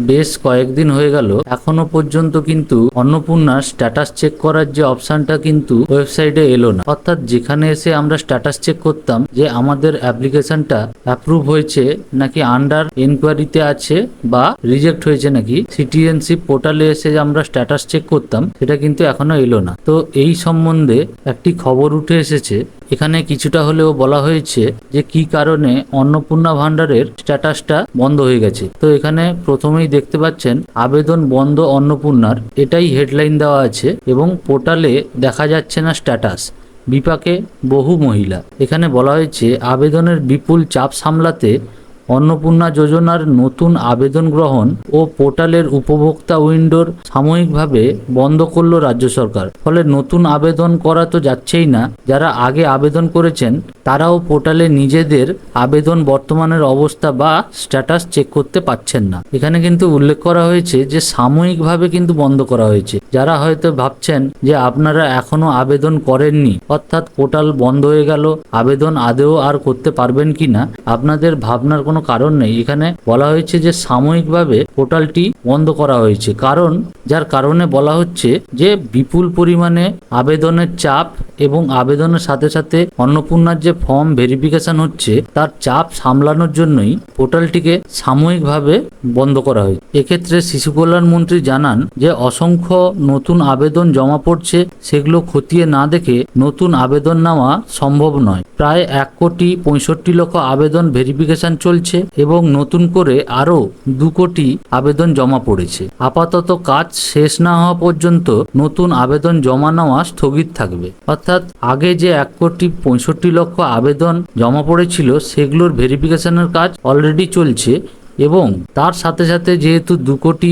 বেশ কয়েকদিন হয়ে গেল এখনো পর্যন্ত কিন্তু অন্নপূর্ণার স্ট্যাটাস চেক করার যে অপশনটা কিন্তু ওয়েবসাইটে এলো না। অর্থাৎ যেখানে এসে আমরা স্ট্যাটাস চেক করতাম যে আমাদের অ্যাপ্লিকেশনটা অ্যাপ্রুভ হয়েছে নাকি আন্ডার এনকোয়ারিতে আছে বা রিজেক্ট হয়েছে নাকি, সিটিজেনশিপ পোর্টালে এসে আমরা স্ট্যাটাস চেক করতাম, সেটা কিন্তু এখনো এলো না। তো এই সম্বন্ধে একটি খবর উঠে এসেছে। এখানে কিছুটা হলেও বলা হয়েছে যে কি কারণে অন্নপূর্ণা ভান্ডারের স্ট্যাটাসটা বন্ধ হয়ে গেছে। তো এখানে প্রথমেই দেখতে পাচ্ছেন আবেদন বন্ধ অন্নপূর্ণার, এটাই হেডলাইন দেওয়া আছে এবং পোর্টালে দেখা যাচ্ছে না স্ট্যাটাস, বিপাকে বহু মহিলা। এখানে বলা হয়েছে আবেদনের বিপুল চাপ সামলাতে অন্নপূর্ণা যোজনার নতুন আবেদন গ্রহণ ও পোর্টালের উপভোক্তা উইন্ডোর সাময়িকভাবে বন্ধ করল রাজ্য সরকার। ফলে নতুন আবেদন করা তো যাচ্ছেই না, যারা আগে আবেদন করেছেন তারাও পোর্টালে নিজেদের আবেদন বর্তমানের অবস্থা বা স্ট্যাটাস চেক করতে পাচ্ছেন না। এখানে কিন্তু উল্লেখ করা হয়েছে যে সাময়িকভাবে কিন্তু বন্ধ করা হয়েছে। যারা হয়তো ভাবছেন যে আপনারা এখনো আবেদন করেননি, অর্থাৎ পোর্টাল বন্ধ হয়ে গেল, আবেদন আদেও আর করতে পারবেন কিনা, আপনাদের ভাবনার কোনো কারণ নেই। এখানে বলা হয়েছে যে সাময়িকভাবে পোর্টালটি বন্ধ করা হয়েছে, কারণ যার কারণে বলা হচ্ছে যে বিপুল পরিমাণে আবেদনের চাপ এবং আবেদনের সাথে সাথে অন্নপূর্ণার যে ফর্ম ভেরিফিকেশন হচ্ছে তার চাপ সামলানোর জন্যই পোর্টালটিকে সাময়িকভাবে বন্ধ করা হয়েছে। এক্ষেত্রে শিশু কল্যাণ মন্ত্রী জানান যে অসংখ্য নতুন আবেদন জমা পড়ছে, সেগুলো খতিয়ে না দেখে নতুন আবেদন নেওয়া সম্ভব নয়। প্রায় 1,65,00,000 আবেদন ভেরিফিকেশন চলছে এবং নতুন করে আরও 2 কোটি আবেদন জমা পড়েছে। আপাতত কাজ শেষ না হওয়া পর্যন্ত নতুন আবেদন জমা নেওয়া স্থগিত থাকবে। অর্থাৎ আগে যে 1,65,00,000 আবেদন জমা পড়েছিল সেগুলোর ভেরিফিকেশনের কাজ অলরেডি চলছে এবং তার সাথে সাথে যেহেতু 2 কোটি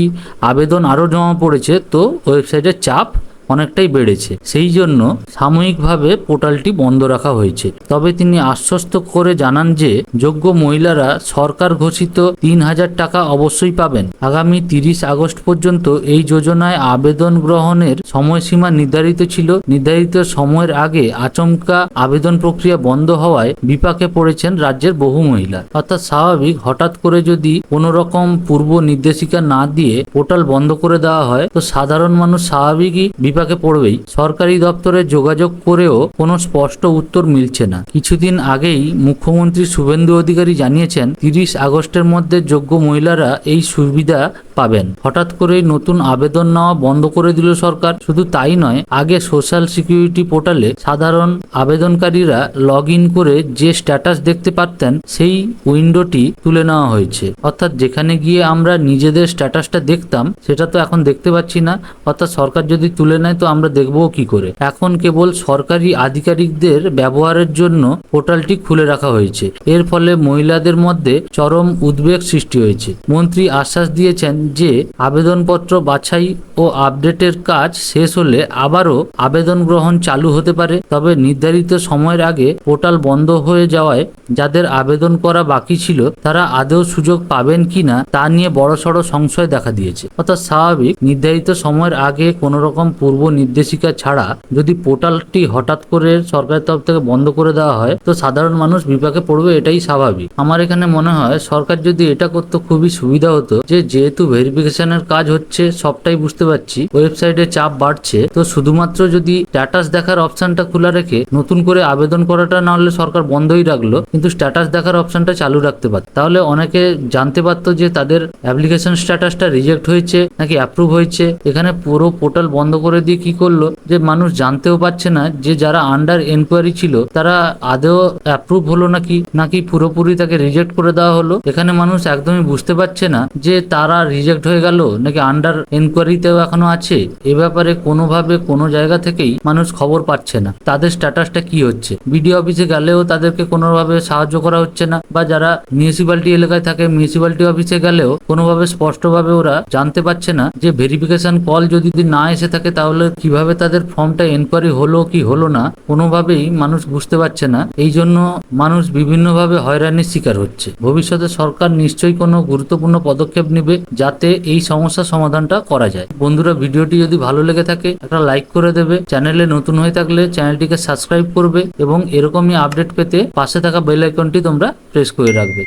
আবেদন আরও জমা পড়েছে, তো ওয়েবসাইটের চাপ অনেকটাই বেড়েছে, সেই জন্য সাময়িকভাবে পোর্টালটি বন্ধ রাখা হয়েছে। তবে তিনি আশ্বস্ত করে জানান যে যোগ্য মহিলারা সরকার ঘোষিত 3,000 টাকা অবশ্যই পাবেন। আগামী 30 আগস্ট পর্যন্ত এই যোজনায় আবেদন গ্রহণের সময়সীমা নির্ধারিত ছিল। নির্ধারিত সময়ের আগে আচমকা আবেদন প্রক্রিয়া বন্ধ হওয়ায় বিপাকে পড়েছেন রাজ্যের বহু মহিলা। অর্থাৎ স্বাভাবিক, হঠাৎ করে যদি কোনো রকম পূর্ব নির্দেশিকা না দিয়ে পোর্টাল বন্ধ করে দেওয়া হয় তো সাধারণ মানুষ স্বাভাবিকই বিপাকে পড়বেই। সরকারি দপ্তরে যোগাযোগ করেও কোনো স্পষ্ট উত্তর মিলছে না। কিছুদিন আগেই মুখ্যমন্ত্রী শুভেন্দু অধিকারী জানিয়েছেন 30 আগস্টের মধ্যে যোগ্য মহিলারা এই সুবিধা পাবেন। হঠাৎ করেই নতুন আবেদন নেওয়া বন্ধ করে দিল সরকার। শুধু তাই নয়, আগে সোশ্যাল সিকিউরিটি পোর্টালে সাধারণ আবেদনকারীরা লগ ইন করে যে স্ট্যাটাস দেখতে পারতেন সেই উইন্ডোটি তুলে নেওয়া হয়েছে। অর্থাৎ যেখানে গিয়ে আমরা নিজেদের স্ট্যাটাসটা দেখতাম সেটা তো এখন দেখতে পাচ্ছি না। অর্থাৎ সরকার যদি তুলে নেয় তো আমরা দেখবো কি করে? এখন কেবল সরকারি আধিকারিকদের ব্যবহারের জন্য পোর্টালটি খুলে রাখা হয়েছে। এর ফলে মহিলাদের মধ্যে চরম উদ্বেগ সৃষ্টি হয়েছে। মন্ত্রী আশ্বাস দিয়েছেন যে আবেদনপত্র বাছাই ও আপডেটের কাজ শেষ হলে আবারও আবেদন গ্রহণ চালু হতে পারে। তবে নির্ধারিত সময়ের আগে পোর্টাল বন্ধ হয়ে যাওয়ায় যাদের আবেদন করা বাকি ছিল তারা আদৌ সুযোগ পাবেন কিনা তা নিয়ে বড়সড় সংশয় দেখা দিয়েছে। অর্থাৎ স্বাভাবিক, নির্ধারিত সময়ের আগে কোনো রকম পূর্ব নির্দেশিকা ছাড়া যদি পোর্টালটি হঠাৎ করে সরকারের তরফ থেকে বন্ধ করে দেওয়া হয় তো সাধারণ মানুষ বিপাকে পড়বে, এটাই স্বাভাবিক। আমার এখানে মনে হয় সরকার যদি এটা করতো খুবই সুবিধা হতো। যেহেতু ভেরিফিকেশনের কাজ হচ্ছে সবটাই বুঝতে পারছি, ওয়েবসাইটে চাপ বাড়ছে, তো শুধুমাত্র যদি স্ট্যাটাস দেখার অপশনটা খোলা রেখে নতুন করে আবেদন করাটা না হলে সরকার বন্ধই রাখলো, কিন্তু স্ট্যাটাস দেখার অপশনটা চালু রাখতে পারত, তাহলে অনেকে জানতে পারতো যে তাদের অ্যাপ্লিকেশন স্ট্যাটাসটা রিজেক্ট হয়েছে নাকি অ্যাপ্রুভ হয়েছে। এখানে পুরো পোর্টাল বন্ধ করে দিয়ে কি করলো যে মানুষ জানতেও পারছে না যে যারা আন্ডার এনকোয়ারি ছিল তারা আদৌ অ্যাপ্রুভ হলো নাকি পুরোপুরি তাকে রিজেক্ট করে দেওয়া হলো। এখানে মানুষ একদমই বুঝতে পারছে না যে তারা রিজেক্ট হয়ে গেল নাকি আন্ডার এনকোয়ারিতেও এখনো আছে। এ ব্যাপারে কোনোভাবে কোনো জায়গা থেকেই মানুষ খবর পাচ্ছে না তাদের স্ট্যাটাসটা কি হচ্ছে। বিডিও অফিসে গেলেও তাদেরকে কোনোভাবে সাহায্য করা হচ্ছে না, বা যারা মিউনিসিপ্যালিটি এলাকায় থাকে মিউনিসিপ্যালিটি অফিসে গেলেও কোনোভাবে স্পষ্টভাবে ওরা জানতে পারছে না যে ভেরিফিকেশন কল যদি না এসে থাকে তাহলে কিভাবে তাদের ফর্মটা এনকোয়ারি হলো কি হলো না, কোনোভাবেই মানুষ বুঝতে পারছে না। এই জন্য মানুষ বিভিন্নভাবে হয়রানির শিকার হচ্ছে। ভবিষ্যতে সরকার নিশ্চয়ই কোনো গুরুত্বপূর্ণ পদক্ষেপ নেবে যাতে এই সমস্যার সমাধানটা করা যায়। বন্ধুরা, ভিডিওটি যদি ভালো লেগে থাকে একটা লাইক করে দেবে, চ্যানেলে নতুন হয়ে থাকলে চ্যানেলটিকে সাবস্ক্রাইব করবে এবং এরকমই আপডেট পেতে পাশে থাকা বেল আইকনটি তোমরা প্রেস করে রাখবে।